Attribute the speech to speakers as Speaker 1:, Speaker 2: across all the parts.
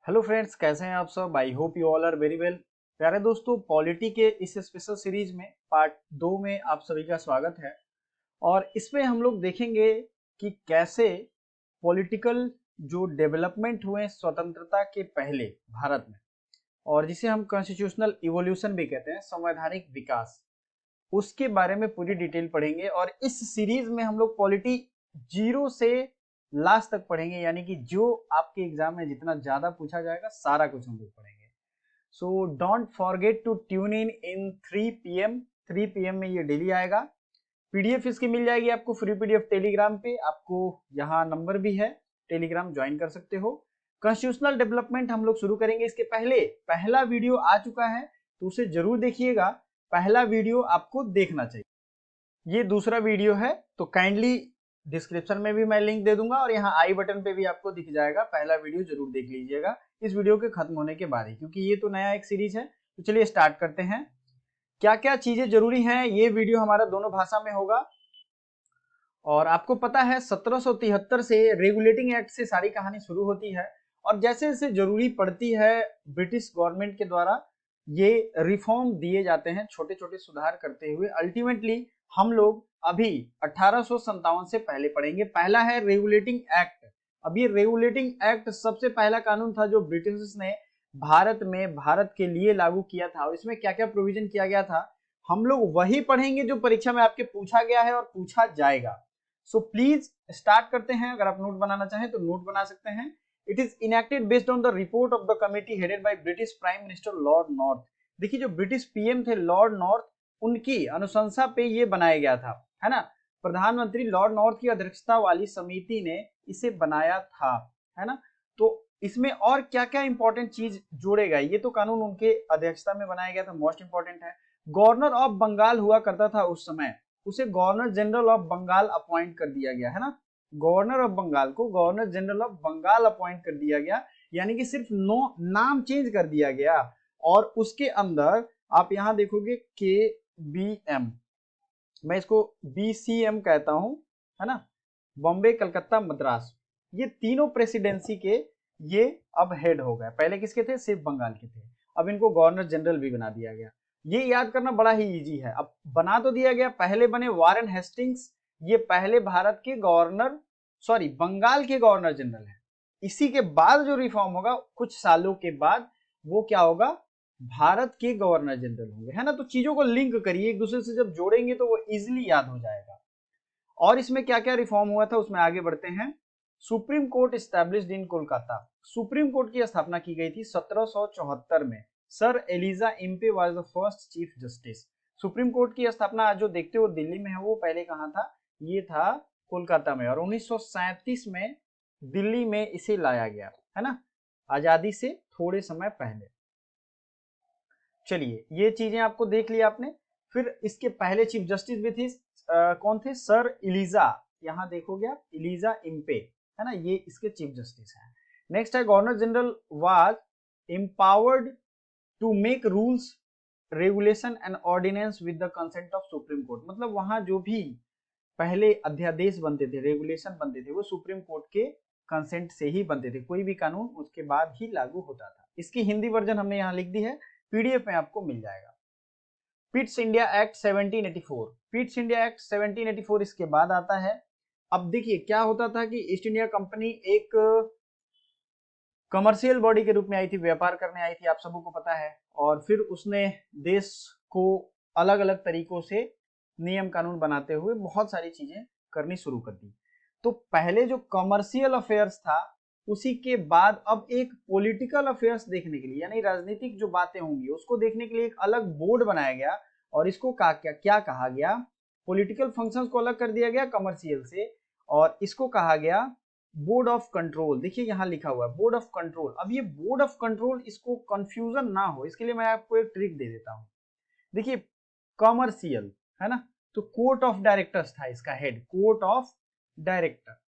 Speaker 1: Hello friends, कैसे हैं आप सब। I hope you all are very well. प्यारे दोस्तों, पॉलिटी के इस स्पेशल सीरीज में पार्ट 2 में आप सभी का स्वागत है। और इसमें हम लोग देखेंगे कि कैसे पॉलिटिकल जो डेवलपमेंट हुए स्वतंत्रता के पहले भारत में, और जिसे हम कॉन्स्टिट्यूशनल इवोल्यूशन भी कहते हैं, संवैधानिक विकास, उसके बारे में पूरी डिटेल पढ़ेंगे। और इस सीरीज में हम लोग पॉलिटी जीरो से लास्ट तक पढ़ेंगे, यानी कि जो आपके एग्जाम में जितना ज्यादा पूछा जाएगा सारा कुछ हम लोग पढ़ेंगे। So don't forget to tune in 3 PM। 3 PM में ये डेली आएगा। पीडीएफ इसकी मिल जाएगी आपको फ्री पीडीएफ टेलीग्राम पे। आपको यहाँ नंबर भी है, टेलीग्राम ज्वाइन कर सकते हो। कॉन्स्टिट्यूशनल डेवलपमेंट हम लोग शुरू करेंगे। इसके पहले पहला वीडियो आ चुका है तो उसे जरूर देखिएगा। पहला वीडियो आपको देखना चाहिए। ये दूसरा वीडियो है तो काइंडली डिस्क्रिप्शन में भी मैं लिंक दे दूंगा और यहाँ आई बटन पे भी आपको दिख जाएगा। पहला वीडियो जरूर देख लीजिएगा इस वीडियो के खत्म होने के बाद ही, क्योंकि ये तो नया एक सीरीज है। तो चलिए स्टार्ट करते हैं। क्या क्या चीजें जरूरी हैं, ये वीडियो हमारा दोनों भाषा में होगा। और आपको पता है 1773 से रेगुलेटिंग एक्ट से सारी कहानी शुरू होती है, और जैसे जैसे जरूरी पड़ती है ब्रिटिश गवर्नमेंट के द्वारा ये रिफॉर्म दिए जाते हैं, छोटे छोटे सुधार करते हुए। अल्टीमेटली हम लोग अभी 1857 से पहले पढ़ेंगे। पहला है रेगुलेटिंग एक्ट। अब ये रेगुलेटिंग एक्ट सबसे पहला कानून था जो ब्रिटिश ने भारत में भारत के लिए लागू किया था। और इसमें क्या क्या प्रोविजन किया गया था हम लोग वही पढ़ेंगे जो परीक्षा में आपके पूछा गया है और पूछा जाएगा। सो प्लीज स्टार्ट करते हैं। अगर आप नोट बनाना चाहें तो नोट बना सकते हैं। It is enacted based on the report of the committee headed by British prime minister Lord north. देखिए, जो ब्रिटिश पीएम थे लॉर्ड नॉर्थ, उनकी अनुशंसा पे ये बनाया गया था, है ना। प्रधानमंत्री लॉर्ड नॉर्थ की अध्यक्षता वाली समिति ने इसे बनाया था, है ना। तो इसमें और क्या क्या इंपॉर्टेंट चीज जोड़ेगा, ये तो कानून उनके अध्यक्षता में बनाया गया था, मोस्ट इंपॉर्टेंट है। गवर्नर ऑफ बंगाल हुआ करता था उस समय, उसे governor general of Bengal appoint कर दिया गया, है ना। गवर्नर ऑफ बंगाल को governor general of Bengal appoint कर दिया गया, यानी कि सिर्फ नाम चेंज कर दिया गया। और उसके अंदर आप यहां देखोगे KBM, मैं इसको BCM कहता हूं, है ना, बॉम्बे कलकत्ता मद्रास। ये तीनों प्रेसिडेंसी के ये अब हेड हो गए। पहले किसके थे, सिर्फ बंगाल के थे। अब इनको गवर्नर जनरल भी बना दिया गया। ये याद करना बड़ा ही इजी है। अब बना तो दिया गया, पहले बने वारेन हेस्टिंग्स, ये पहले भारत के गवर्नर, सॉरी बंगाल के गवर्नर जनरल है। इसी के बाद जो रिफॉर्म होगा कुछ सालों के बाद, वो क्या होगा, भारत के गवर्नर जनरल होंगे, है ना। तो चीजों को लिंक करिए, एक दूसरे से जब जोड़ेंगे तो वो इजिली याद हो जाएगा। और इसमें क्या क्या रिफॉर्म हुआ था उसमें आगे बढ़ते हैं। Supreme court established in Kolkata. Supreme court की स्थापना की गई थी 1774 में। Sir Elijah Impey was the first chief justice. Supreme court की स्थापना आज जो देखते हो दिल्ली में है, वो पहले कहाँ था, ये था कोलकाता में। और 1937 में दिल्ली में इसे लाया गया, है ना, आजादी से थोड़े समय पहले। चलिए, ये चीजें आपको देख लिया आपने। फिर इसके पहले चीफ जस्टिस भी थे, कौन थे, सर इलिजा, यहां देखोगे आप इलिजा इम्पे, है ना, ये इसके चीफ जस्टिस हैं। नेक्स्ट है governor general was empowered to make rules regulation and ordinance with the consent of supreme court. मतलब वहां जो भी पहले अध्यादेश बनते थे, रेगुलेशन बनते थे, वो सुप्रीम कोर्ट के कंसेंट से ही बनते थे। कोई भी कानून उसके बाद ही लागू होता था। इसकी हिंदी वर्जन हमने यहाँ लिख दी है, पीडीएफ में आपको मिल जाएगा। Pitt's India act 1784। Pitt's India act 1784 इसके बाद आता है। अब देखिए क्या होता था कि ईस्ट इंडिया कंपनी एक कमर्शियल बॉडी के रूप में आई थी, व्यापार करने आई थी, आप सबों को पता है। और फिर उसने देश को अलग अलग तरीकों से नियम कानून बनाते हुए बहुत सारी चीजें करनी शुरू कर दी। तो पहले जो कमर्शियल अफेयर्स था, उसी के बाद अब एक पॉलिटिकल अफेयर्स देखने के लिए, यानी राजनीतिक जो बातें होंगी उसको देखने के लिए एक अलग बोर्ड बनाया गया। और इसको क्या कहा गया, पॉलिटिकल फंक्शंस को अलग कर दिया गया कमर्शियल से, और इसको कहा गया बोर्ड ऑफ कंट्रोल। देखिए यहाँ लिखा हुआ है बोर्ड ऑफ कंट्रोल। अब ये बोर्ड ऑफ कंट्रोल, इसको कंफ्यूजन ना हो इसके लिए मैं आपको एक ट्रिक दे देता हूं। देखिए कमर्शियल, है ना, तो कोर्ट ऑफ डायरेक्टर्स था इसका हेड, कोर्ट ऑफ डायरेक्टर,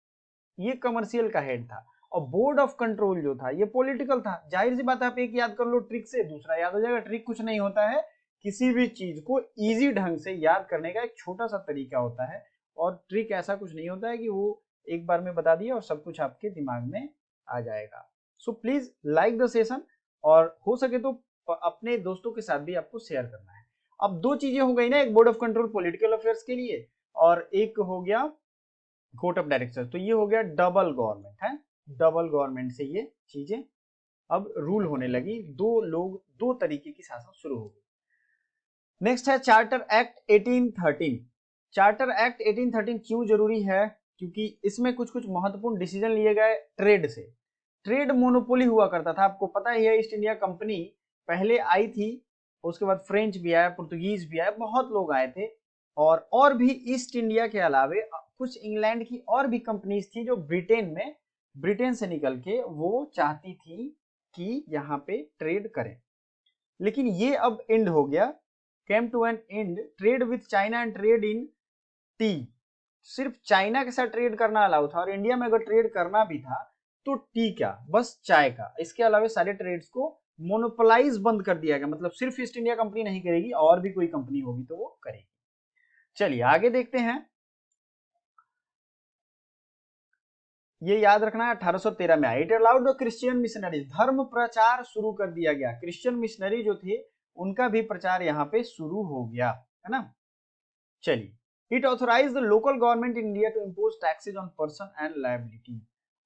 Speaker 1: ये कमर्शियल का हेड था। और बोर्ड ऑफ कंट्रोल जो था ये पॉलिटिकल था। जाहिर सी बात है, आप एक याद कर लो ट्रिक से दूसरा याद हो जाएगा। ट्रिक कुछ नहीं होता है, किसी भी चीज को इजी ढंग से याद करने का एक छोटा सा तरीका होता है। और ट्रिक ऐसा कुछ नहीं होता है कि वो एक बार में बता दिया और सब कुछ आपके दिमाग में आ जाएगा। So please like the session और हो सके तो अपने दोस्तों के साथ भी आपको शेयर करना है। अब दो चीजें हो गई ना, एक board of control political affairs के लिए और एक हो गया कोर्ट ऑफ डायरेक्टर्स। तो ये हो गया डबल गवर्नमेंट है, डबल गवर्नमेंट से ये चीजें अब रूल होने लगी, दो लोग दो तरीके की शासन शुरू हो गई। नेक्स्ट है चार्टर एक्ट 1813। चार्टर एक्ट 1813 क्यों जरूरी है? क्योंकि इसमें कुछ कुछ महत्वपूर्ण डिसीजन लिए गए ट्रेड से। ट्रेड मोनोपोली हुआ करता था, आपको पता ही है। ईस्ट इंडिया कंपनी पहले आई थी, उसके बाद फ्रेंच भी आया, पुर्तगीज भी आया, बहुत लोग आए थे। और भी ईस्ट इंडिया के अलावे कुछ इंग्लैंड की और भी कंपनीज थी जो ब्रिटेन से निकल के वो चाहती थी कि यहाँ पे ट्रेड करें। लेकिन ये अब एंड हो गया, came to an end, trade with China and trade in T. सिर्फ चाइना के साथ ट्रेड करना अलाउ था और इंडिया में अगर ट्रेड करना भी था तो टी का, बस चाय का। इसके अलावा सारे ट्रेड्स को मोनोपोलाइज बंद कर दिया गया, मतलब सिर्फ ईस्ट इंडिया कंपनी नहीं करेगी, और भी कोई कंपनी होगी तो वो करेगी। चलिए आगे देखते हैं। ये याद रखना है 1813 में आया। It allowed the Christian missionary, धर्म प्रचार शुरू कर दिया गया। क्रिश्चियन मिशनरी जो थे उनका भी प्रचार यहाँ पे शुरू हो गया, है ना। चलिए, it authorise the local government in India to impose taxes on person and liability.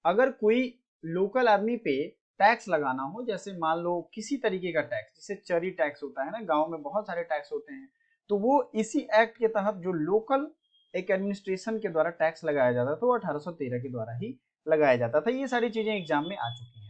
Speaker 1: अगर कोई लोकल आदमी पे टैक्स लगाना हो, जैसे मान लो किसी तरीके का टैक्स, जैसे चरी टैक्स होता है ना, गांव में बहुत सारे टैक्स होते हैं, तो वो इसी एक्ट के तहत जो लोकल एक एडमिनिस्ट्रेशन के द्वारा टैक्स लगाया जाता था वो 1813 के द्वारा ही लगाया जाता था। ये सारी चीजें एग्जाम में आ चुकी हैं।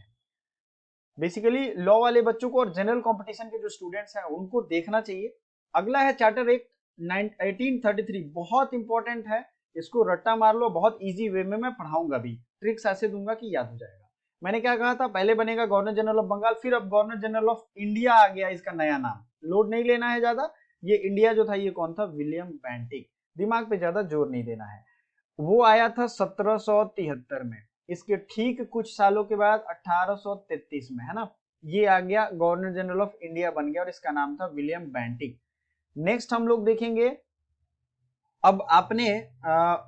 Speaker 1: बेसिकली लॉ वाले बच्चों को और जनरल कंपटीशन के जो स्टूडेंट्स हैं उनको देखना चाहिए। अगला है चार्टर एक्ट 1833, बहुत इंपॉर्टेंट है, इसको रट्टा मार लो, बहुत इजी वे में मैं पढ़ाऊंगा भी, ट्रिक्स ऐसे दूंगा कि याद हो जाएगा। मैंने क्या कहा था, पहले बनेगा गवर्नर जनरल ऑफ बंगाल, फिर अब गवर्नर जनरल ऑफ इंडिया आ गया इसका नया नाम, लोड नहीं लेना है ज्यादा। ये इंडिया जो था ये कौन था, विलियम बेंटिक, दिमाग पे ज्यादा जोर नहीं देना है। वो आया था 1773 में, इसके ठीक कुछ सालों के बाद 1833 में, है ना, ये आ गया, गवर्नर जनरल ऑफ इंडिया बन गया और इसका नाम था विलियम बेंटिक। नेक्स्ट हम लोग देखेंगे, अब आपने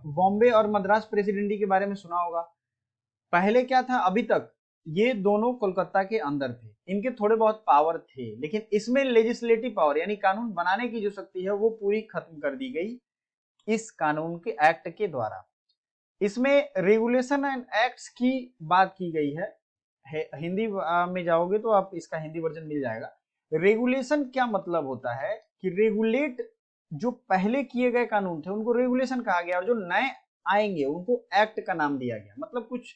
Speaker 1: बॉम्बे और मद्रास प्रेसिडेंसी के बारे में सुना होगा। पहले क्या था, अभी तक ये दोनों कोलकाता के अंदर थे, इनके थोड़े बहुत पावर थे, लेकिन इसमें लेजिस्लेटिव पावर यानी कानून बनाने की जो शक्ति है वो पूरी खत्म कर दी गई इस कानून के एक्ट के द्वारा। इसमें रेगुलेशन एंड एक्ट्स की बात की गई है, हिंदी में जाओगे तो आप इसका हिंदी वर्जन मिल जाएगा। रेगुलेशन क्या मतलब होता है कि रेगुलेट, जो पहले किए गए कानून थे उनको रेगुलेशन कहा गया और जो नए आएंगे उनको एक्ट का नाम दिया गया। मतलब कुछ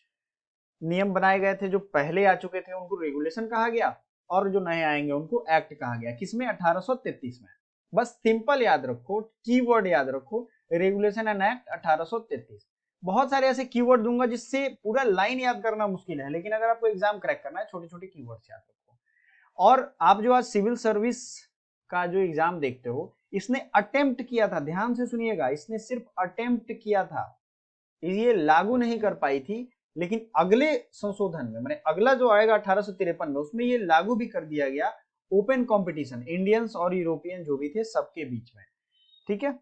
Speaker 1: नियम बनाए गए थे जो पहले आ चुके थे उनको रेगुलेशन कहा गया और जो नए आएंगे उनको एक्ट कहा गया। किसमें, 1833 में। बस सिंपल याद रखो, कीवर्ड याद रखो, रेगुलेशन एंड एक्ट 1833। बहुत सारे ऐसे कीवर्ड दूंगा जिससे पूरा लाइन याद करना मुश्किल है, लेकिन अगर आपको एग्जाम क्रैक करना है छोटे छोटे कीवर्ड्स याद रखो। और आप जो आज सिविल सर्विस का जो एग्जाम देखते हो, इसने अटेम्प्ट किया था, ध्यान से सुनिएगा, इसने सिर्फ अटेम्प्ट किया था, ये लागू नहीं कर पाई थी, लेकिन अगले संशोधन में, मैंने अगला जो आएगा 1853 में, उसमें ये लागू भी कर दिया गया। ओपन कंपटीशन, इंडियंस और यूरोपियन जो भी थे सबके बीच में, ठीक है।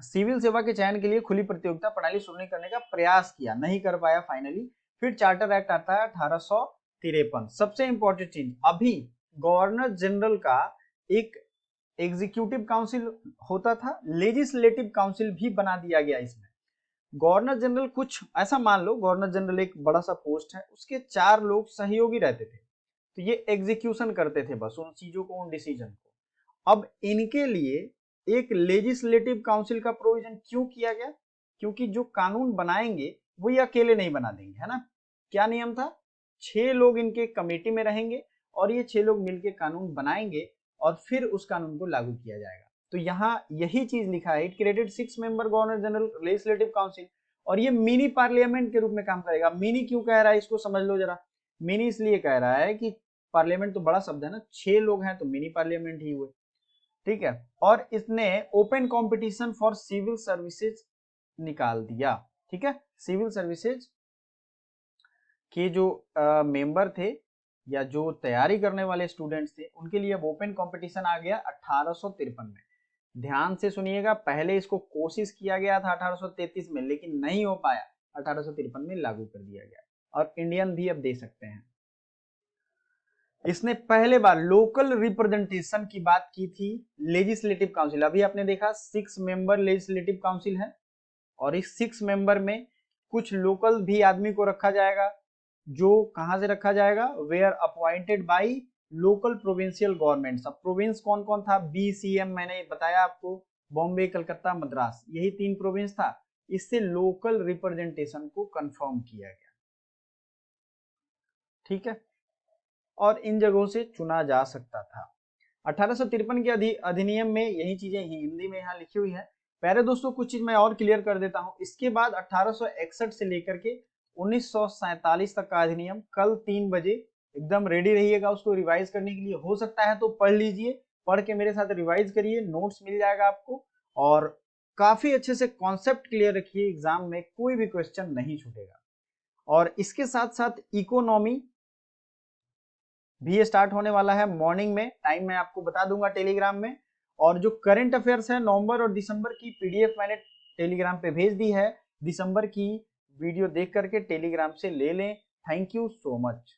Speaker 1: सिविल सेवा के चयन के लिए खुली प्रतियोगिता प्रणाली शुरू करने का प्रयास किया, नहीं कर पाया फाइनली। फिर चार्टर एक्ट आता है 1853। सबसे इंपॉर्टेंट चीज, अभी गवर्नर जनरल का एक एग्जीक्यूटिव काउंसिल होता था, लेजिस्लेटिव काउंसिल भी बना दिया गया इसमें। गवर्नर जनरल, कुछ ऐसा मान लो गवर्नर जनरल एक बड़ा सा पोस्ट है, उसके 4 लोग सहयोगी रहते थे, तो ये एग्जीक्यूशन करते थे बस उन चीजों को, उन डिसीजन को। अब इनके लिए एक लेजिस्लेटिव काउंसिल का प्रोविजन क्यों किया गया, क्योंकि जो कानून बनाएंगे वो ये अकेले नहीं बना देंगे, है ना। क्या नियम था, 6 लोग इनके कमेटी में रहेंगे और ये 6 लोग मिलकर कानून बनाएंगे और फिर उस कानून को लागू किया जाएगा। तो यहाँ यही चीज लिखा है, it created 6 member governor general legislative council, और ये मिनी पार्लियामेंट के रूप में काम करेगा। मिनी क्यों कह रहा है, इसको समझ लो जरा। मिनी इसलिए कह रहा है कि पार्लियामेंट तो बड़ा शब्द है ना, 6 लोग हैं तो मिनी पार्लियामेंट ही हुए, ठीक है। और इसने open competition for civil services निकाल दिया, ठीक है। सिविल सर्विसेज के जो मेंबर थे या जो तैयारी करने वाले स्टूडेंट्स थे उनके लिए अब ओपन कंपटीशन आ गया 1853 में। ध्यान से सुनिएगा, पहले इसको कोशिश किया गया था 1833 में, लेकिन नहीं हो पाया, 1853 में लागू कर दिया गया। और इंडियन भी अब दे सकते हैं। इसने पहले बार लोकल रिप्रेजेंटेशन की बात की थी लेजिस्लेटिव काउंसिल। अभी आपने देखा 6 मेंबर लेजिस्लेटिव काउंसिल है और इस 6 मेंबर में कुछ लोकल भी आदमी को रखा जाएगा, जो कहां से रखा जाएगा, were appointed by local provincial governments. अब प्रोविंस कौन कौन था, BCM मैंने बताया आपको, बॉम्बे, कलकत्ता, मद्रास, यही 3 प्रोविंस था। इससे लोकल रिप्रेजेंटेशन को कंफर्म किया गया, ठीक है, और इन जगहों से चुना जा सकता था। 1853 के अधिनियम में यही चीजें हिंदी में यहाँ लिखी हुई है। पहले दोस्तों कुछ चीज मैं और क्लियर कर देता हूं। इसके बाद 1861 से लेकर के 1947 तक का अधिनियम कल 3 बजे एकदम रेडी रहिएगा उसको रिवाइज करने के लिए। हो सकता है तो पढ़ लीजिए, पढ़ के मेरे साथ रिवाइज करिए, नोट्स मिल जाएगा आपको, और काफी अच्छे से कॉन्सेप्ट क्लियर रखिए, एग्जाम में कोई भी क्वेश्चन नहीं छूटेगा। और इसके साथ साथ इकोनॉमी भी स्टार्ट होने वाला है मॉर्निंग में, टाइम मैं आपको बता दूंगा टेलीग्राम में। और जो करंट अफेयर्स है नवंबर और दिसंबर की PDF मैंने टेलीग्राम पे भेज दी है, दिसंबर की वीडियो देख करके टेलीग्राम से ले लें। Thank you so much.